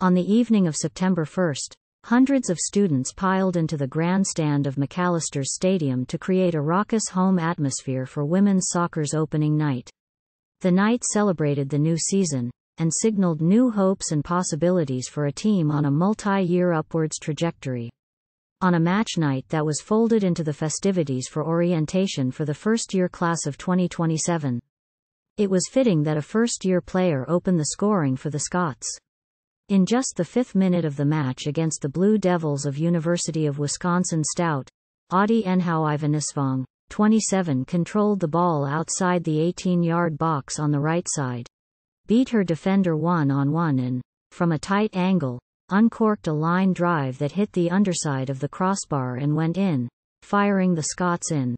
On the evening of September 1st, hundreds of students piled into the grandstand of Macalester's stadium to create a raucous home atmosphere for women's soccer's opening night. The night celebrated the new season, and signaled new hopes and possibilities for a team on a multi-year upwards trajectory. On a match night that was folded into the festivities for orientation for the first-year class of 2027. It was fitting that a first-year player opened the scoring for the Scots. In just the 5th minute of the match against the Blue Devils of University of Wisconsin-Stout, Nhouyvanisvong, 27, controlled the ball outside the 18-yard box on the right side, beat her defender 1-on-1 and, from a tight angle, uncorked a line drive that hit the underside of the crossbar and went in, firing the Scots in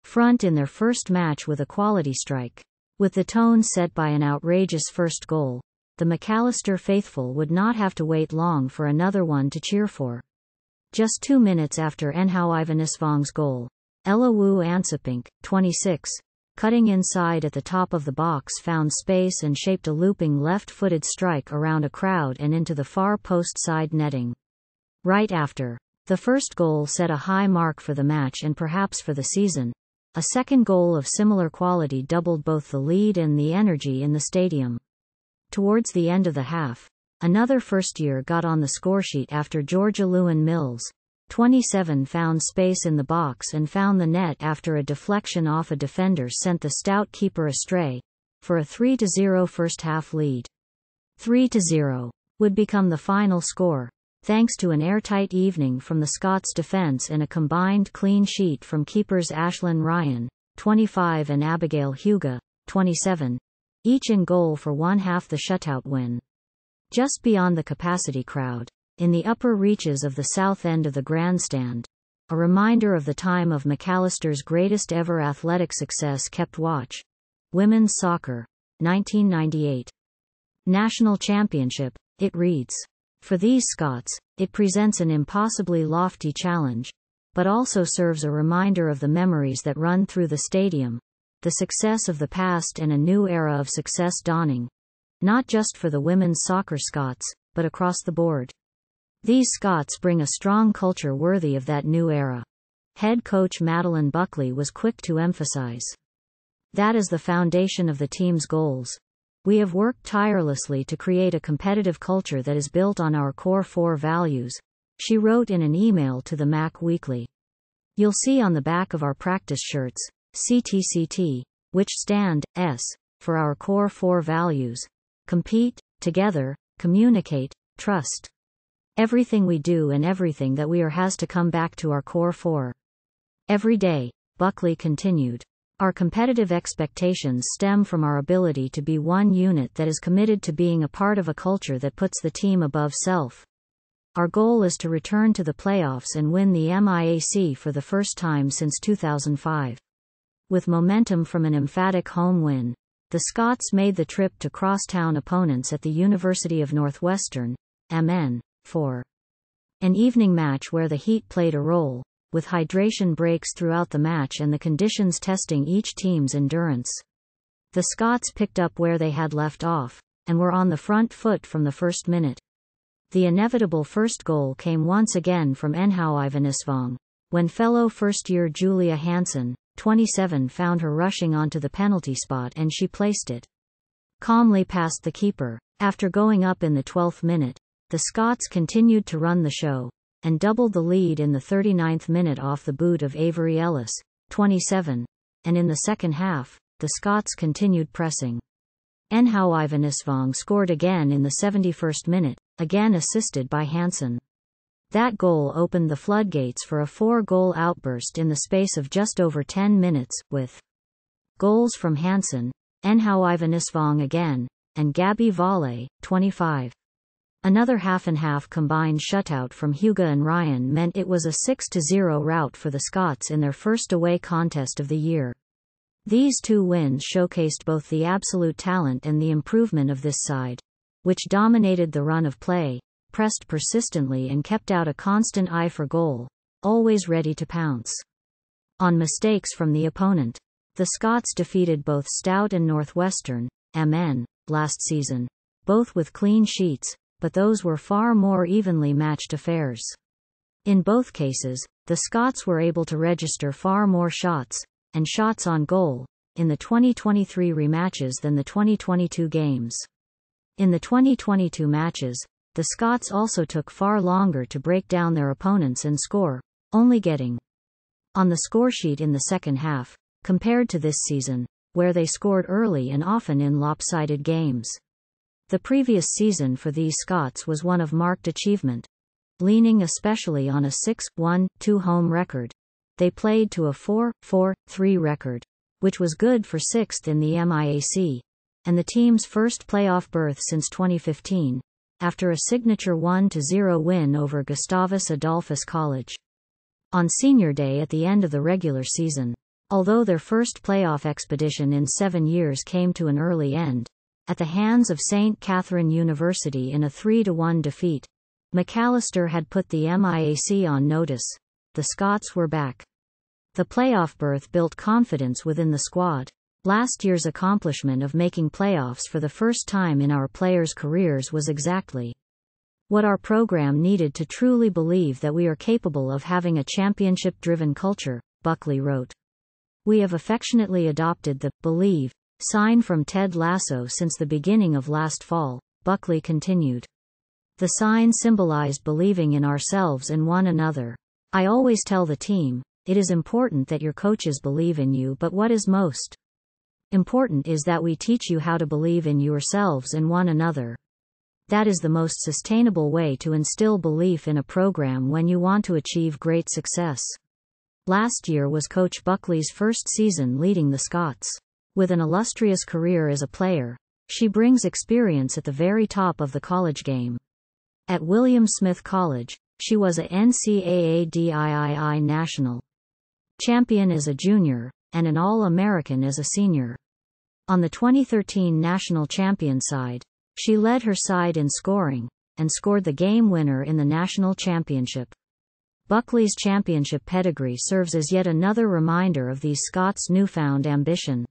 front in their first match with a quality strike. With the tone set by an outrageous first goal, the Macalester faithful would not have to wait long for another one to cheer for. Just 2 minutes after Nhouyvanisvong's goal, Wu-Ancipink, 26, cutting inside at the top of the box, found space and shaped a looping left-footed strike around a crowd and into the far post side netting. Right after, the first goal set a high mark for the match and perhaps for the season. A second goal of similar quality doubled both the lead and the energy in the stadium. Towards the end of the half, another first-year got on the scoresheet after Georgia Lewin-Mills, 27, found space in the box and found the net after a deflection off a defender sent the Stout keeper astray, for a 3-0 first-half lead. 3-0 would become the final score, thanks to an airtight evening from the Scots defence and a combined clean sheet from keepers Ashlyn Ryan, 25, and Abigail Huga, 27. Each in goal for one half the shutout win. Just beyond the capacity crowd, in the upper reaches of the south end of the grandstand, a reminder of the time of Macalester's greatest ever athletic success kept watch. Women's Soccer, 1998. National Championship, it reads. For these Scots, it presents an impossibly lofty challenge, but also serves a reminder of the memories that run through the stadium, the success of the past and a new era of success dawning, not just for the women's soccer Scots, but across the board. These Scots bring a strong culture worthy of that new era. Head coach Madeline Buckley was quick to emphasize. That is the foundation of the team's goals. We have worked tirelessly to create a competitive culture that is built on our core 4 values, she wrote in an email to the MAC Weekly. You'll see on the back of our practice shirts, CTCT, which stand, S, for our core 4 values: compete, together, communicate, trust. Everything we do and everything that we are has to come back to our core 4. Every day, Buckley continued. Our competitive expectations stem from our ability to be one unit that is committed to being a part of a culture that puts the team above self. Our goal is to return to the playoffs and win the MIAC for the first time since 2005. With momentum from an emphatic home win, the Scots made the trip to crosstown opponents at the University of Northwestern, MN, for an evening match where the heat played a role, with hydration breaks throughout the match and the conditions testing each team's endurance. The Scots picked up where they had left off, and were on the front foot from the first minute. The inevitable first goal came once again from Nhouyvanisvong, when fellow first-year Julia Hansen, 27, found her rushing onto the penalty spot and she placed it calmly past the keeper. After going up in the 12th minute, the Scots continued to run the show, and doubled the lead in the 39th minute off the boot of Avery Ellis, 27, and in the second half, the Scots continued pressing. Nhouyvanisvong scored again in the 71st minute, again assisted by Hansen. That goal opened the floodgates for a 4-goal outburst in the space of just over 10 minutes, with goals from Hansen, Nhouyvanisvong again, and Gabby Valle, 25. Another half-and-half combined shutout from Huga and Ryan meant it was a 6-0 rout for the Scots in their first away contest of the year. These 2 wins showcased both the absolute talent and the improvement of this side, which dominated the run of play, pressed persistently and kept out a constant eye for goal, always ready to pounce on mistakes from the opponent. The Scots defeated both Stout and Northwestern, MN, last season, both with clean sheets, but those were far more evenly matched affairs. In both cases, the Scots were able to register far more shots, and shots on goal, in the 2023 rematches than the 2022 games. In the 2022 matches, the Scots also took far longer to break down their opponents and score, only getting on the scoresheet in the second half, compared to this season, where they scored early and often in lopsided games. The previous season for these Scots was one of marked achievement. Leaning especially on a 6-1-2 home record, they played to a 4-4-3 record, which was good for 6th in the MIAC, and the team's first playoff berth since 2015, after a signature 1-0 win over Gustavus Adolphus College on Senior Day at the end of the regular season. Although their first playoff expedition in 7 years came to an early end, at the hands of St. Catherine University in a 3-1 defeat, Macalester had put the MIAC on notice. The Scots were back. The playoff berth built confidence within the squad. Last year's accomplishment of making playoffs for the first time in our players' careers was exactly what our program needed to truly believe that we are capable of having a championship-driven culture, Buckley wrote. We have affectionately adopted the "believe" sign from Ted Lasso since the beginning of last fall, Buckley continued. The sign symbolized believing in ourselves and one another. I always tell the team, it is important that your coaches believe in you, but what is most important is that we teach you how to believe in yourselves and one another. That is the most sustainable way to instill belief in a program when you want to achieve great success. Last year was Coach Buckley's first season leading the Scots. With an illustrious career as a player, she brings experience at the very top of the college game. At William Smith College, she was a NCAA DIII national champion as a junior, and an All-American as a senior. On the 2013 national champion side, she led her side in scoring, and scored the game winner in the national championship. Buckley's championship pedigree serves as yet another reminder of these Scots' newfound ambition.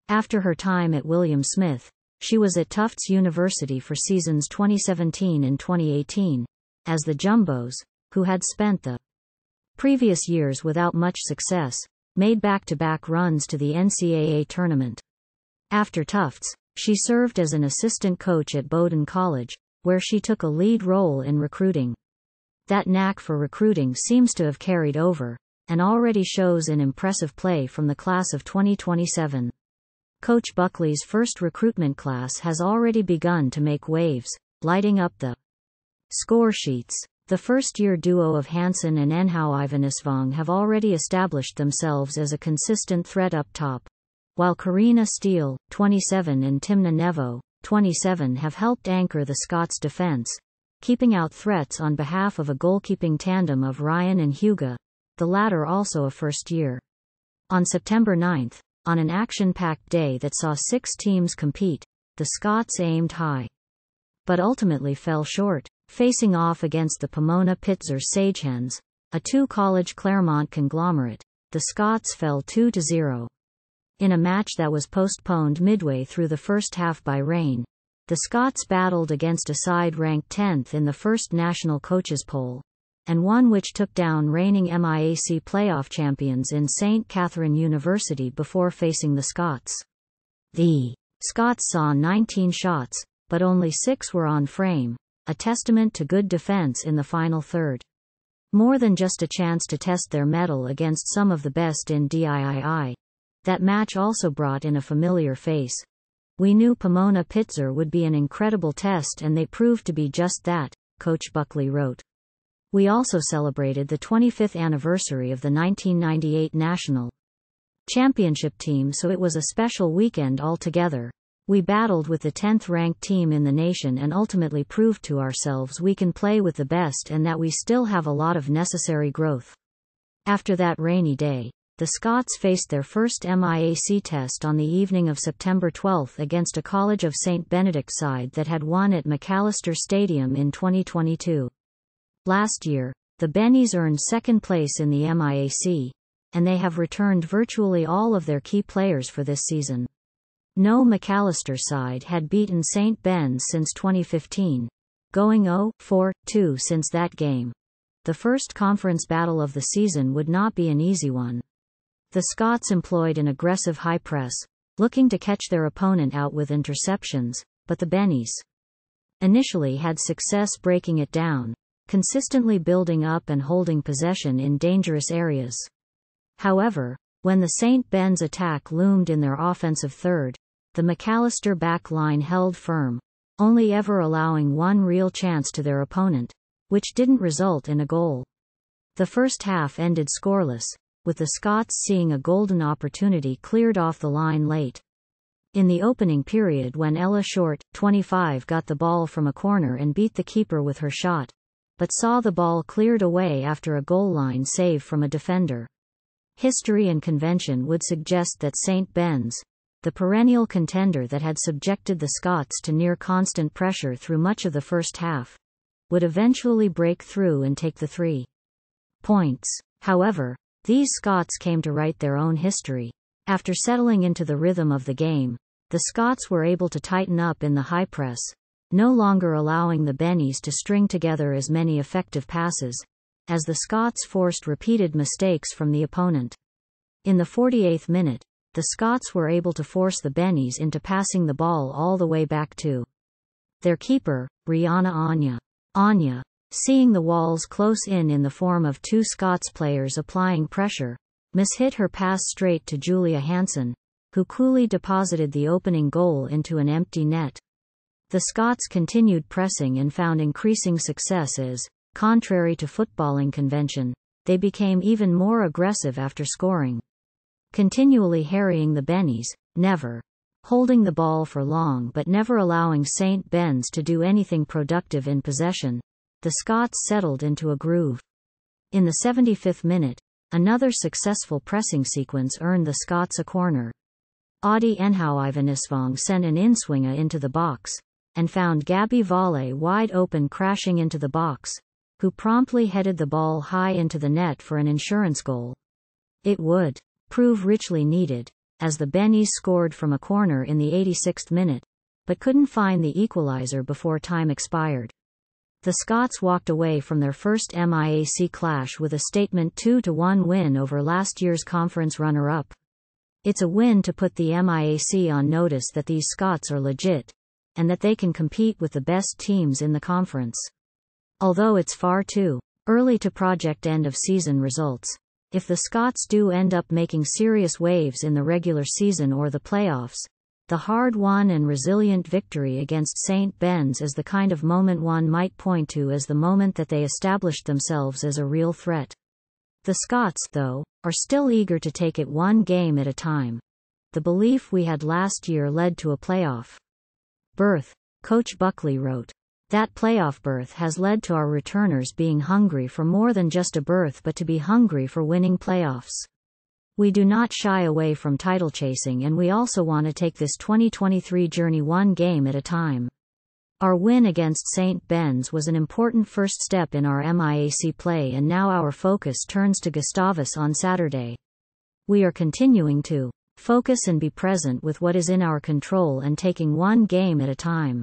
After her time at William Smith, she was at Tufts University for seasons 2017 and 2018, as the Jumbos, who had spent the previous years without much success, made back-to-back runs to the NCAA tournament. After Tufts, she served as an assistant coach at Bowdoin College, where she took a lead role in recruiting. That knack for recruiting seems to have carried over, and already shows in impressive play from the class of 2027. Coach Buckley's first recruitment class has already begun to make waves, lighting up the score sheets. The first-year duo of Hansen and Nhouyvanisvong have already established themselves as a consistent threat up top, while Karina Steele, 27, and Timna Nevo, 27, have helped anchor the Scots' defense, keeping out threats on behalf of a goalkeeping tandem of Ryan and Hugo, the latter also a first year. On September 9, on an action-packed day that saw 6 teams compete, the Scots aimed high, but ultimately fell short, facing off against the Pomona Pitzer Sagehens, a 2-college Claremont conglomerate. The Scots fell 2-0. In a match that was postponed midway through the first half by rain, the Scots battled against a side ranked 10th in the first national coaches poll, and one which took down reigning MIAC playoff champions in St. Catherine University before facing the Scots. The Scots saw 19 shots, but only 6 were on frame, a testament to good defense in the final third. More than just a chance to test their mettle against some of the best in DIII, that match also brought in a familiar face. We knew Pomona Pitzer would be an incredible test, and they proved to be just that, Coach Buckley wrote. We also celebrated the 25th anniversary of the 1998 National Championship team, so it was a special weekend altogether. We battled with the 10th-ranked team in the nation and ultimately proved to ourselves we can play with the best and that we still have a lot of necessary growth. After that rainy day, the Scots faced their first MIAC test on the evening of September 12 against a College of St. Benedict side that had won at Macalester Stadium in 2022. Last year, the Bennies earned second place in the MIAC, and they have returned virtually all of their key players for this season. No Macalester side had beaten St. Ben's since 2015, going 0-4-2 since that game. The first conference battle of the season would not be an easy one. The Scots employed an aggressive high press, looking to catch their opponent out with interceptions, but the Bennies initially had success breaking it down, consistently building up and holding possession in dangerous areas. However, when the St. Ben's attack loomed in their offensive third, the Macalester back line held firm, only ever allowing one real chance to their opponent, which didn't result in a goal. The first half ended scoreless, with the Scots seeing a golden opportunity cleared off the line late. In the opening period, when Ella Short, 25, got the ball from a corner and beat the keeper with her shot, but saw the ball cleared away after a goal line save from a defender. History and convention would suggest that St. Ben's, the perennial contender that had subjected the Scots to near constant pressure through much of the first half, would eventually break through and take the 3 points. However, these Scots came to write their own history. After settling into the rhythm of the game, the Scots were able to tighten up in the high press, no longer allowing the Bennies to string together as many effective passes, as the Scots forced repeated mistakes from the opponent. In the 48th minute, the Scots were able to force the Bennies into passing the ball all the way back to their keeper, Rihanna Anya, seeing the walls close in the form of 2 Scots players applying pressure, mishit her pass straight to Julia Hansen, who coolly deposited the opening goal into an empty net. The Scots continued pressing and found increasing success as, contrary to footballing convention, they became even more aggressive after scoring. Continually harrying the Bennies, never holding the ball for long but never allowing St. Ben's to do anything productive in possession, the Scots settled into a groove. In the 75th minute, another successful pressing sequence earned the Scots a corner. Audi Nhouyvanisvong sent an inswinger into the box, and found Gabby Valle wide open crashing into the box, who promptly headed the ball high into the net for an insurance goal. It would prove richly needed, as the Bennies scored from a corner in the 86th minute, but couldn't find the equalizer before time expired. The Scots walked away from their first MIAC clash with a statement 2-1 win over last year's conference runner-up. It's a win to put the MIAC on notice that these Scots are legit, and that they can compete with the best teams in the conference. Although it's far too early to project end-of-season results, if the Scots do end up making serious waves in the regular season or the playoffs, the hard-won and resilient victory against St. Ben's is the kind of moment one might point to as the moment that they established themselves as a real threat. The Scots, though, are still eager to take it one game at a time. The belief we had last year led to a playoff berth, Coach Buckley wrote. That playoff berth has led to our returners being hungry for more than just a berth but to be hungry for winning playoffs. We do not shy away from title chasing, and we also want to take this 2023 journey one game at a time. Our win against St. Ben's was an important first step in our MIAC play, and now our focus turns to Gustavus on Saturday. We are continuing to focus and be present with what is in our control and taking one game at a time.